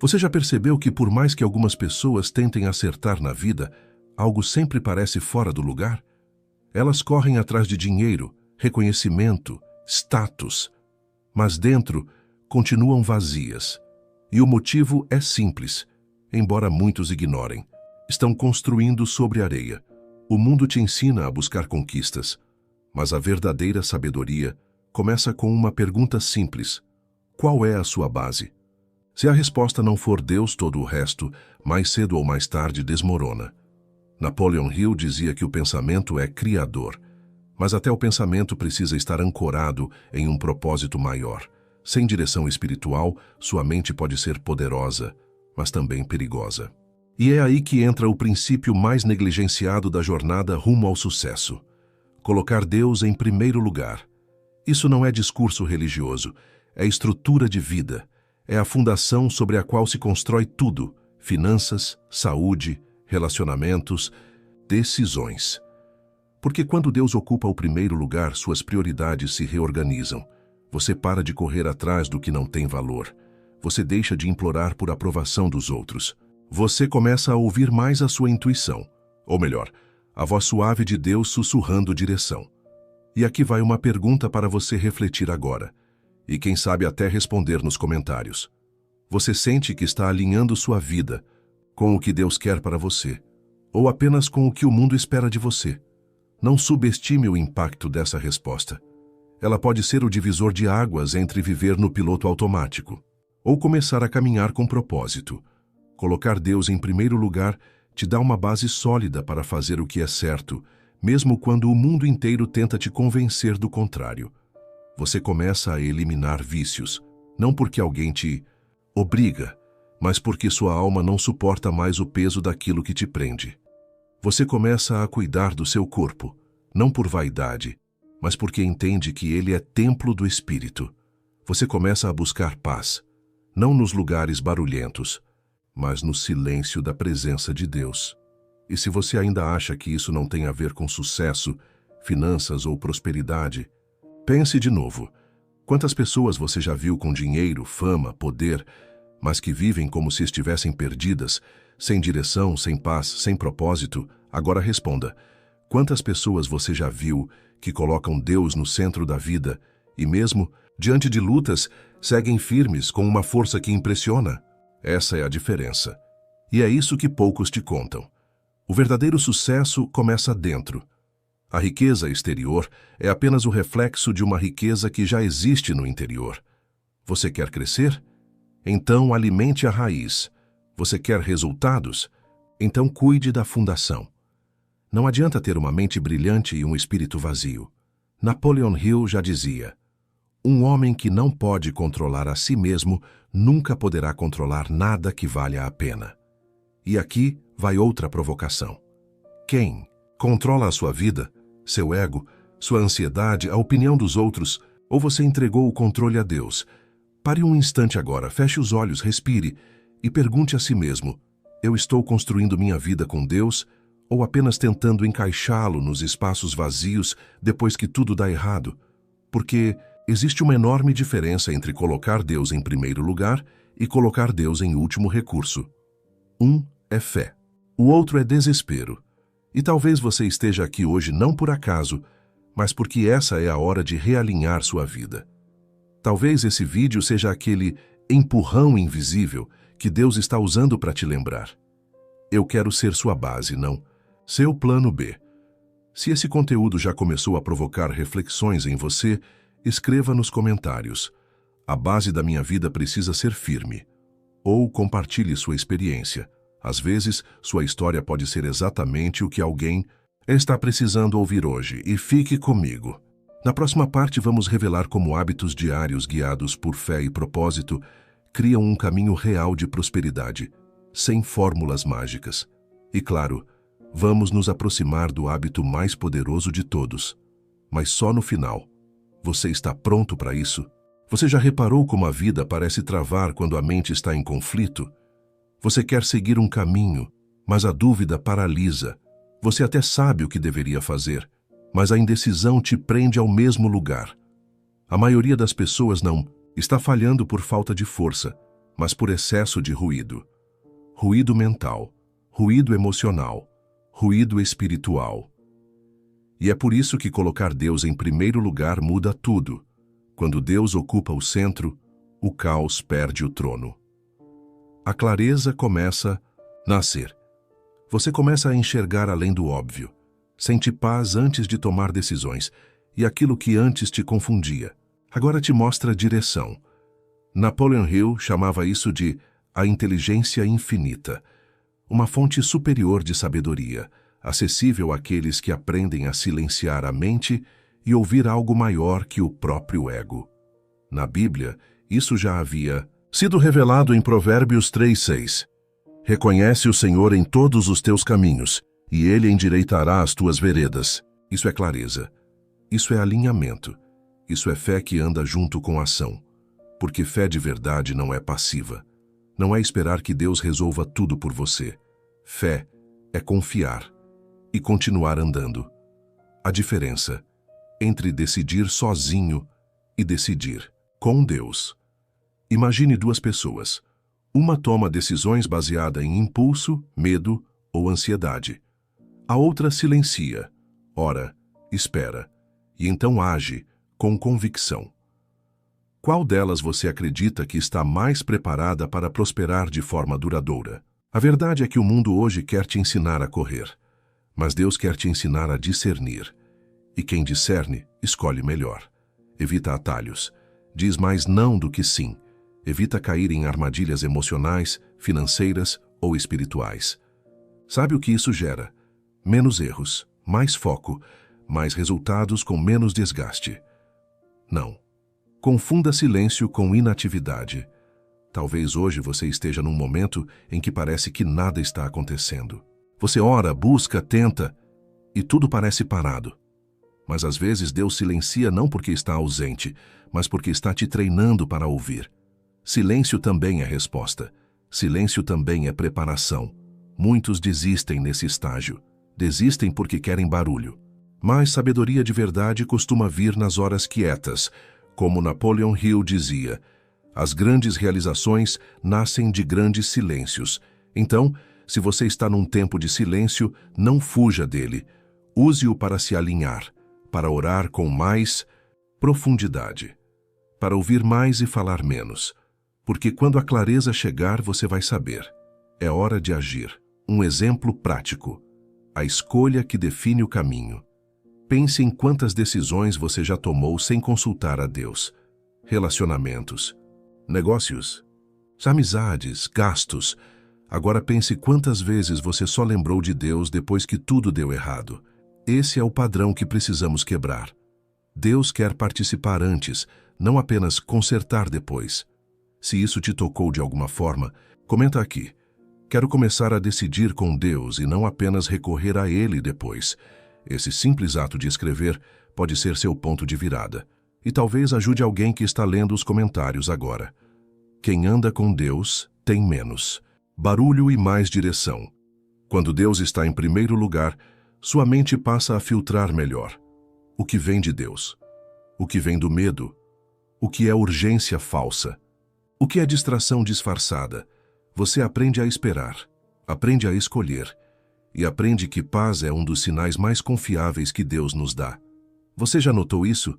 Você já percebeu que por mais que algumas pessoas tentem acertar na vida, algo sempre parece fora do lugar? Elas correm atrás de dinheiro, reconhecimento, status, mas dentro continuam vazias. E o motivo é simples, embora muitos ignorem. Estão construindo sobre areia. O mundo te ensina a buscar conquistas, mas a verdadeira sabedoria começa com uma pergunta simples: qual é a sua base? Se a resposta não for Deus, todo o resto, mais cedo ou mais tarde, desmorona. Napoleon Hill dizia que o pensamento é criador, mas até o pensamento precisa estar ancorado em um propósito maior. Sem direção espiritual, sua mente pode ser poderosa, mas também perigosa. E é aí que entra o princípio mais negligenciado da jornada rumo ao sucesso: colocar Deus em primeiro lugar. Isso não é discurso religioso, é estrutura de vida. É a fundação sobre a qual se constrói tudo: finanças, saúde, relacionamentos, decisões. Porque quando Deus ocupa o primeiro lugar, suas prioridades se reorganizam. Você para de correr atrás do que não tem valor. Você deixa de implorar por aprovação dos outros. Você começa a ouvir mais a sua intuição, ou melhor, a voz suave de Deus sussurrando direção. E aqui vai uma pergunta para você refletir agora, e quem sabe até responder nos comentários. Você sente que está alinhando sua vida com o que Deus quer para você, ou apenas com o que o mundo espera de você? Não subestime o impacto dessa resposta. Ela pode ser o divisor de águas entre viver no piloto automático ou começar a caminhar com propósito. Colocar Deus em primeiro lugar te dá uma base sólida para fazer o que é certo, mesmo quando o mundo inteiro tenta te convencer do contrário. Você começa a eliminar vícios, não porque alguém te obriga, mas porque sua alma não suporta mais o peso daquilo que te prende. Você começa a cuidar do seu corpo, não por vaidade, mas porque entende que ele é templo do Espírito. Você começa a buscar paz, não nos lugares barulhentos, mas no silêncio da presença de Deus. E se você ainda acha que isso não tem a ver com sucesso, finanças ou prosperidade, pense de novo. Quantas pessoas você já viu com dinheiro, fama, poder, mas que vivem como se estivessem perdidas, sem direção, sem paz, sem propósito? Agora responda: quantas pessoas você já viu que colocam Deus no centro da vida e mesmo diante de lutas seguem firmes com uma força que impressiona? Essa é a diferença. E é isso que poucos te contam. O verdadeiro sucesso começa dentro. A riqueza exterior é apenas o reflexo de uma riqueza que já existe no interior. Você quer crescer? Então alimente a raiz. Você quer resultados? Então cuide da fundação. Não adianta ter uma mente brilhante e um espírito vazio. Napoleon Hill já dizia: um homem que não pode controlar a si mesmo nunca poderá controlar nada que valha a pena. E aqui vai outra provocação. Quem controla a sua vida, seu ego, sua ansiedade, a opinião dos outros, ou você entregou o controle a Deus? Pare um instante agora, feche os olhos, respire e pergunte a si mesmo: eu estou construindo minha vida com Deus ou apenas tentando encaixá-lo nos espaços vazios depois que tudo dá errado? Porque existe uma enorme diferença entre colocar Deus em primeiro lugar e colocar Deus em último recurso. Um é fé, o outro é desespero. E talvez você esteja aqui hoje não por acaso, mas porque essa é a hora de realinhar sua vida. Talvez esse vídeo seja aquele empurrão invisível que Deus está usando para te lembrar: eu quero ser sua base, não seu plano B. Se esse conteúdo já começou a provocar reflexões em você, escreva nos comentários: a base da minha vida precisa ser firme. Ou compartilhe sua experiência. Às vezes, sua história pode ser exatamente o que alguém está precisando ouvir hoje. E fique comigo. Na próxima parte, vamos revelar como hábitos diários guiados por fé e propósito criam um caminho real de prosperidade, sem fórmulas mágicas. E claro, vamos nos aproximar do hábito mais poderoso de todos. Mas só no final. Você está pronto para isso? Você já reparou como a vida parece travar quando a mente está em conflito? Você quer seguir um caminho, mas a dúvida paralisa. Você até sabe o que deveria fazer, mas a indecisão te prende ao mesmo lugar. A maioria das pessoas não está falhando por falta de força, mas por excesso de ruído. Ruído mental, ruído emocional, ruído espiritual. E é por isso que colocar Deus em primeiro lugar muda tudo. Quando Deus ocupa o centro, o caos perde o trono. A clareza começa a nascer. Você começa a enxergar além do óbvio. Sente paz antes de tomar decisões, e aquilo que antes te confundia, agora te mostra direção. Napoleon Hill chamava isso de a inteligência infinita, uma fonte superior de sabedoria, acessível àqueles que aprendem a silenciar a mente e ouvir algo maior que o próprio ego. Na Bíblia, isso já havia sido revelado em Provérbios 3:6. Reconhece o Senhor em todos os teus caminhos, e Ele endireitará as tuas veredas. Isso é clareza. Isso é alinhamento. Isso é fé que anda junto com ação. Porque fé de verdade não é passiva. Não é esperar que Deus resolva tudo por você. Fé é confiar e continuar andando. A diferença entre decidir sozinho e decidir com Deus. Imagine duas pessoas. Uma toma decisões baseada em impulso, medo ou ansiedade. A outra silencia, ora, espera, e então age com convicção. Qual delas você acredita que está mais preparada para prosperar de forma duradoura? A verdade é que o mundo hoje quer te ensinar a correr, mas Deus quer te ensinar a discernir. E quem discerne, escolhe melhor. Evita atalhos. Diz mais não do que sim. Evita cair em armadilhas emocionais, financeiras ou espirituais. Sabe o que isso gera? Menos erros, mais foco, mais resultados com menos desgaste. Não. Confunda silêncio com inatividade. Talvez hoje você esteja num momento em que parece que nada está acontecendo. Você ora, busca, tenta, e tudo parece parado. Mas às vezes Deus silencia não porque está ausente, mas porque está te treinando para ouvir. Silêncio também é resposta. Silêncio também é preparação. Muitos desistem nesse estágio. Desistem porque querem barulho. Mas sabedoria de verdade costuma vir nas horas quietas. Como Napoleon Hill dizia, as grandes realizações nascem de grandes silêncios. Então, se você está num tempo de silêncio, não fuja dele. Use-o para se alinhar, para orar com mais profundidade, para ouvir mais e falar menos. Porque quando a clareza chegar, você vai saber. É hora de agir. Um exemplo prático. A escolha que define o caminho. Pense em quantas decisões você já tomou sem consultar a Deus. Relacionamentos, negócios, amizades, gastos. Agora pense quantas vezes você só lembrou de Deus depois que tudo deu errado. Esse é o padrão que precisamos quebrar. Deus quer participar antes, não apenas consertar depois. Se isso te tocou de alguma forma, comenta aqui. Quero começar a decidir com Deus e não apenas recorrer a Ele depois. Esse simples ato de escrever pode ser seu ponto de virada. E talvez ajude alguém que está lendo os comentários agora. Quem anda com Deus tem menos barulho e mais direção. Quando Deus está em primeiro lugar, sua mente passa a filtrar melhor. O que vem de Deus? O que vem do medo? O que é urgência falsa? O que é distração disfarçada? Você aprende a esperar, aprende a escolher e aprende que paz é um dos sinais mais confiáveis que Deus nos dá. Você já notou isso?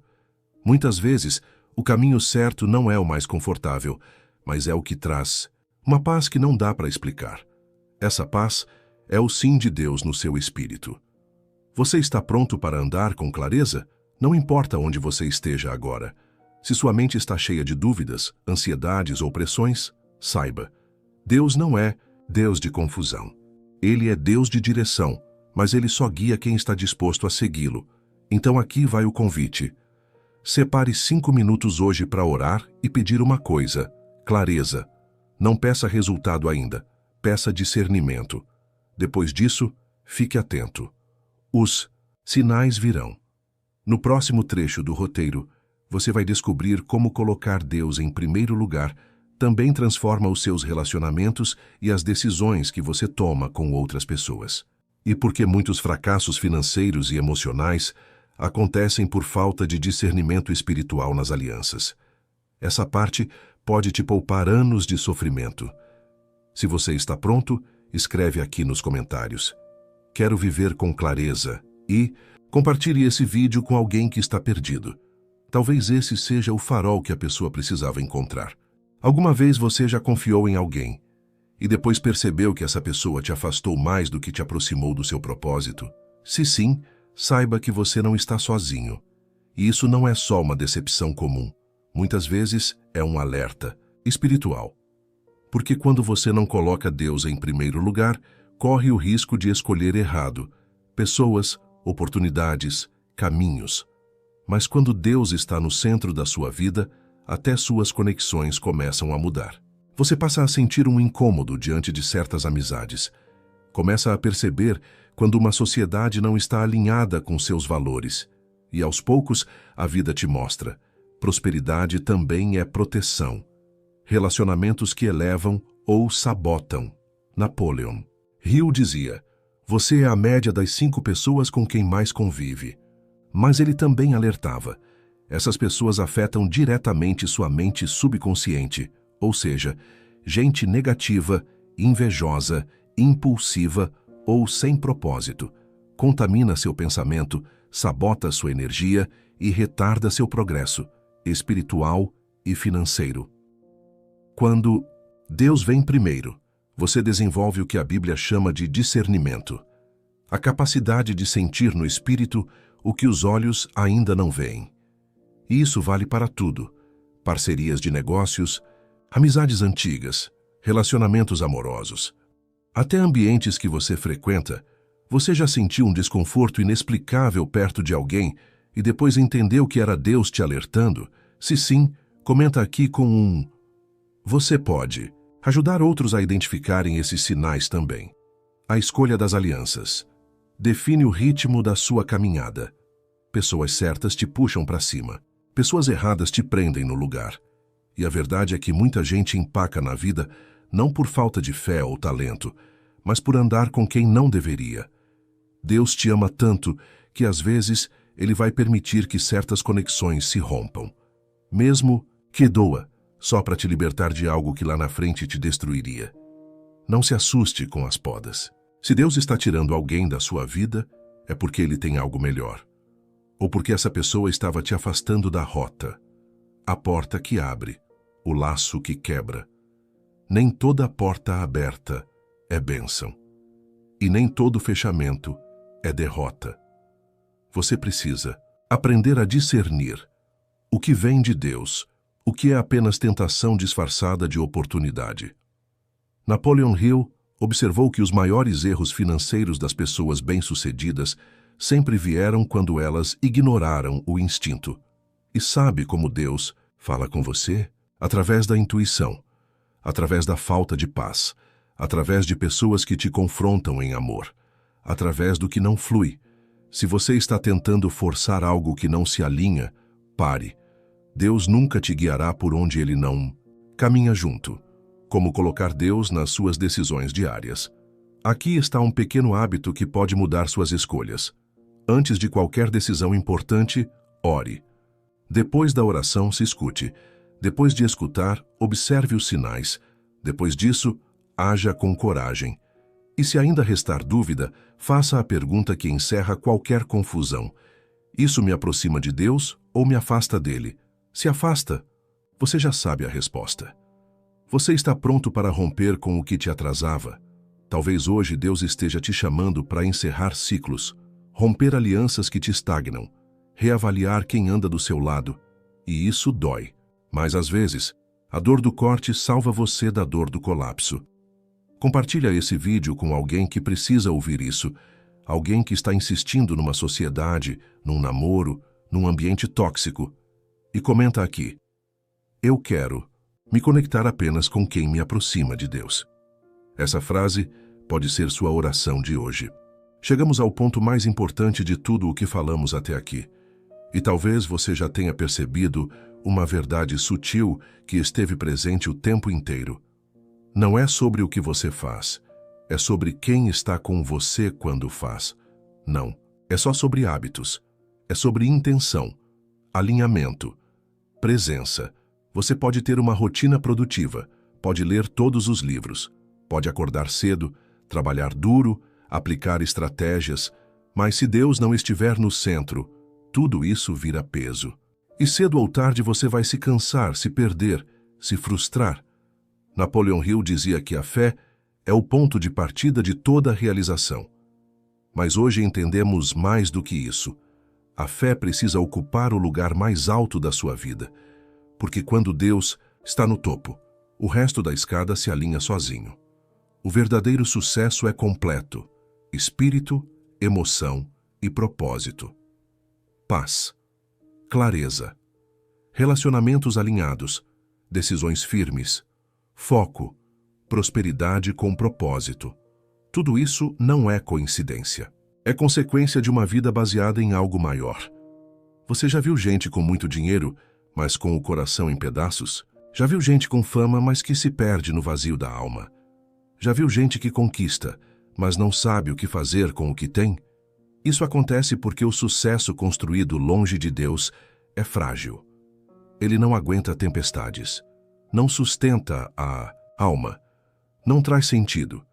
Muitas vezes, o caminho certo não é o mais confortável, mas é o que traz uma paz que não dá para explicar. Essa paz é o sim de Deus no seu espírito. Você está pronto para andar com clareza? Não importa onde você esteja agora. Se sua mente está cheia de dúvidas, ansiedades ou pressões, saiba. Deus não é Deus de confusão. Ele é Deus de direção, mas Ele só guia quem está disposto a segui-lo. Então aqui vai o convite. Separe 5 minutos hoje para orar e pedir uma coisa: clareza. Não peça resultado ainda, peça discernimento. Depois disso, fique atento. Os sinais virão. No próximo trecho do roteiro, você vai descobrir como colocar Deus em primeiro lugar também transforma os seus relacionamentos e as decisões que você toma com outras pessoas. E porque muitos fracassos financeiros e emocionais acontecem por falta de discernimento espiritual nas alianças. Essa parte pode te poupar anos de sofrimento. Se você está pronto, escreve aqui nos comentários. Quero viver com clareza e compartilhe esse vídeo com alguém que está perdido. Talvez esse seja o farol que a pessoa precisava encontrar. Alguma vez você já confiou em alguém e depois percebeu que essa pessoa te afastou mais do que te aproximou do seu propósito? Se sim, saiba que você não está sozinho. E isso não é só uma decepção comum. Muitas vezes é um alerta espiritual. Porque quando você não coloca Deus em primeiro lugar, corre o risco de escolher errado pessoas, oportunidades, caminhos. Mas quando Deus está no centro da sua vida, até suas conexões começam a mudar. Você passa a sentir um incômodo diante de certas amizades. Começa a perceber quando uma sociedade não está alinhada com seus valores. E aos poucos, a vida te mostra. Prosperidade também é proteção. Relacionamentos que elevam ou sabotam. Napoleon Hill dizia: você é a média das 5 pessoas com quem mais convive. Mas ele também alertava: essas pessoas afetam diretamente sua mente subconsciente, ou seja, gente negativa, invejosa, impulsiva ou sem propósito. Contamina seu pensamento, sabota sua energia e retarda seu progresso espiritual e financeiro. Quando Deus vem primeiro, você desenvolve o que a Bíblia chama de discernimento. A capacidade de sentir no espírito o que os olhos ainda não veem. E isso vale para tudo: parcerias de negócios, amizades antigas, relacionamentos amorosos. Até ambientes que você frequenta. Você já sentiu um desconforto inexplicável perto de alguém e depois entendeu que era Deus te alertando? Se sim, comenta aqui com um. Você pode ajudar outros a identificarem esses sinais também. A escolha das alianças define o ritmo da sua caminhada. Pessoas certas te puxam para cima. Pessoas erradas te prendem no lugar. E a verdade é que muita gente empaca na vida não por falta de fé ou talento, mas por andar com quem não deveria. Deus te ama tanto que às vezes Ele vai permitir que certas conexões se rompam. Mesmo que doa, só para te libertar de algo que lá na frente te destruiria. Não se assuste com as podas. Se Deus está tirando alguém da sua vida, é porque Ele tem algo melhor. Ou porque essa pessoa estava te afastando da rota. A porta que abre, o laço que quebra. Nem toda porta aberta é bênção. E nem todo fechamento é derrota. Você precisa aprender a discernir o que vem de Deus, o que é apenas tentação disfarçada de oportunidade. Napoleon Hill observou que os maiores erros financeiros das pessoas bem-sucedidas sempre vieram quando elas ignoraram o instinto. E sabe como Deus fala com você? Através da intuição, através da falta de paz, através de pessoas que te confrontam em amor, através do que não flui. Se você está tentando forçar algo que não se alinha, pare. Deus nunca te guiará por onde Ele não caminha junto. Como colocar Deus nas suas decisões diárias. Aqui está um pequeno hábito que pode mudar suas escolhas. Antes de qualquer decisão importante, ore. Depois da oração, se escute. Depois de escutar, observe os sinais. Depois disso, haja com coragem. E se ainda restar dúvida, faça a pergunta que encerra qualquer confusão. Isso me aproxima de Deus ou me afasta dele? Se afasta, você já sabe a resposta. Você está pronto para romper com o que te atrasava? Talvez hoje Deus esteja te chamando para encerrar ciclos, romper alianças que te estagnam, reavaliar quem anda do seu lado. E isso dói. Mas às vezes, a dor do corte salva você da dor do colapso. Compartilha esse vídeo com alguém que precisa ouvir isso, alguém que está insistindo numa sociedade, num namoro, num ambiente tóxico. E comenta aqui: eu quero me conectar apenas com quem me aproxima de Deus. Essa frase pode ser sua oração de hoje. Chegamos ao ponto mais importante de tudo o que falamos até aqui. E talvez você já tenha percebido uma verdade sutil que esteve presente o tempo inteiro. Não é sobre o que você faz, é sobre quem está com você quando faz. Não, é só sobre hábitos, é sobre intenção, alinhamento, presença. Você pode ter uma rotina produtiva, pode ler todos os livros, pode acordar cedo, trabalhar duro, aplicar estratégias, mas se Deus não estiver no centro, tudo isso vira peso. E cedo ou tarde você vai se cansar, se perder, se frustrar. Napoleon Hill dizia que a fé é o ponto de partida de toda a realização. Mas hoje entendemos mais do que isso. A fé precisa ocupar o lugar mais alto da sua vida, porque quando Deus está no topo, o resto da escada se alinha sozinho. O verdadeiro sucesso é completo: espírito, emoção e propósito. Paz, clareza, relacionamentos alinhados, decisões firmes, foco, prosperidade com propósito. Tudo isso não é coincidência. É consequência de uma vida baseada em algo maior. Você já viu gente com muito dinheiro, mas com o coração em pedaços? Já viu gente com fama, mas que se perde no vazio da alma? Já viu gente que conquista, mas não sabe o que fazer com o que tem? Isso acontece porque o sucesso construído longe de Deus é frágil. Ele não aguenta tempestades, não sustenta a alma, não traz sentido.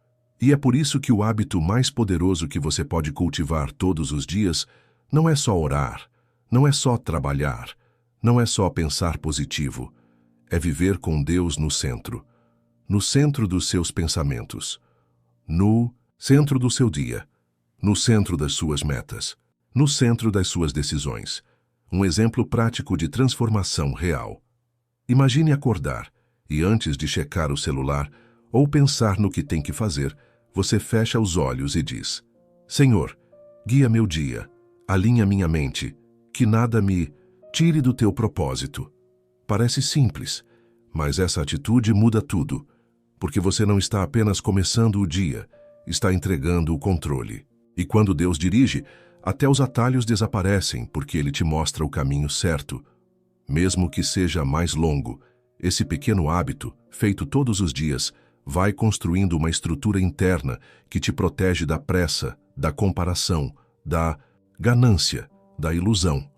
E é por isso que o hábito mais poderoso que você pode cultivar todos os dias não é só orar, não é só trabalhar, não é só pensar positivo. É viver com Deus no centro dos seus pensamentos, no centro do seu dia, no centro das suas metas, no centro das suas decisões. Um exemplo prático de transformação real. Imagine acordar e, antes de checar o celular ou pensar no que tem que fazer, você fecha os olhos e diz: Senhor, guia meu dia, alinha minha mente, que nada me tire do teu propósito. Parece simples, mas essa atitude muda tudo, porque você não está apenas começando o dia, está entregando o controle. E quando Deus dirige, até os atalhos desaparecem, porque Ele te mostra o caminho certo. Mesmo que seja mais longo, esse pequeno hábito, feito todos os dias, vai construindo uma estrutura interna que te protege da pressa, da comparação, da ganância, da ilusão.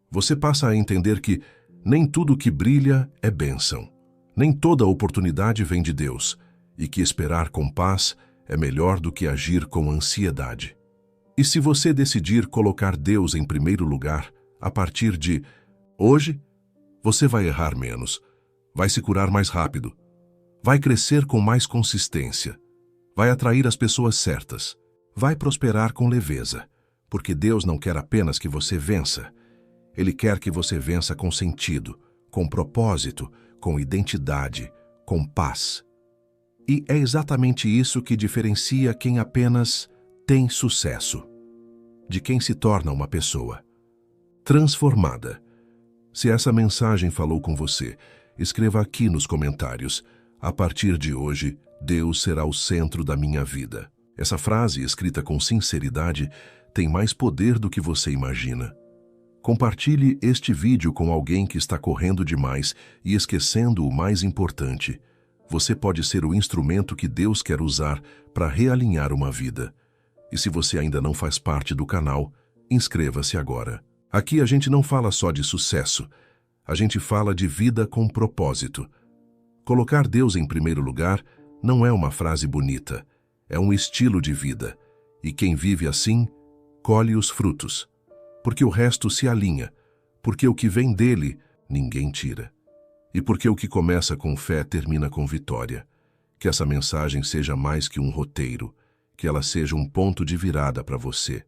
Você passa a entender que nem tudo que brilha é bênção, nem toda oportunidade vem de Deus, e que esperar com paz é melhor do que agir com ansiedade. E se você decidir colocar Deus em primeiro lugar, a partir de hoje, você vai errar menos, vai se curar mais rápido, vai crescer com mais consistência, vai atrair as pessoas certas, vai prosperar com leveza, porque Deus não quer apenas que você vença. Ele quer que você vença com sentido, com propósito, com identidade, com paz. E é exatamente isso que diferencia quem apenas tem sucesso, de quem se torna uma pessoa transformada. Se essa mensagem falou com você, escreva aqui nos comentários: a partir de hoje, Deus será o centro da minha vida. Essa frase, escrita com sinceridade, tem mais poder do que você imagina. Compartilhe este vídeo com alguém que está correndo demais e esquecendo o mais importante. Você pode ser o instrumento que Deus quer usar para realinhar uma vida. E se você ainda não faz parte do canal, inscreva-se agora. Aqui a gente não fala só de sucesso, a gente fala de vida com propósito. Colocar Deus em primeiro lugar não é uma frase bonita, é um estilo de vida. E quem vive assim, colhe os frutos. Porque o resto se alinha, porque o que vem dele, ninguém tira. E porque o que começa com fé termina com vitória. Que essa mensagem seja mais que um roteiro, que ela seja um ponto de virada para você.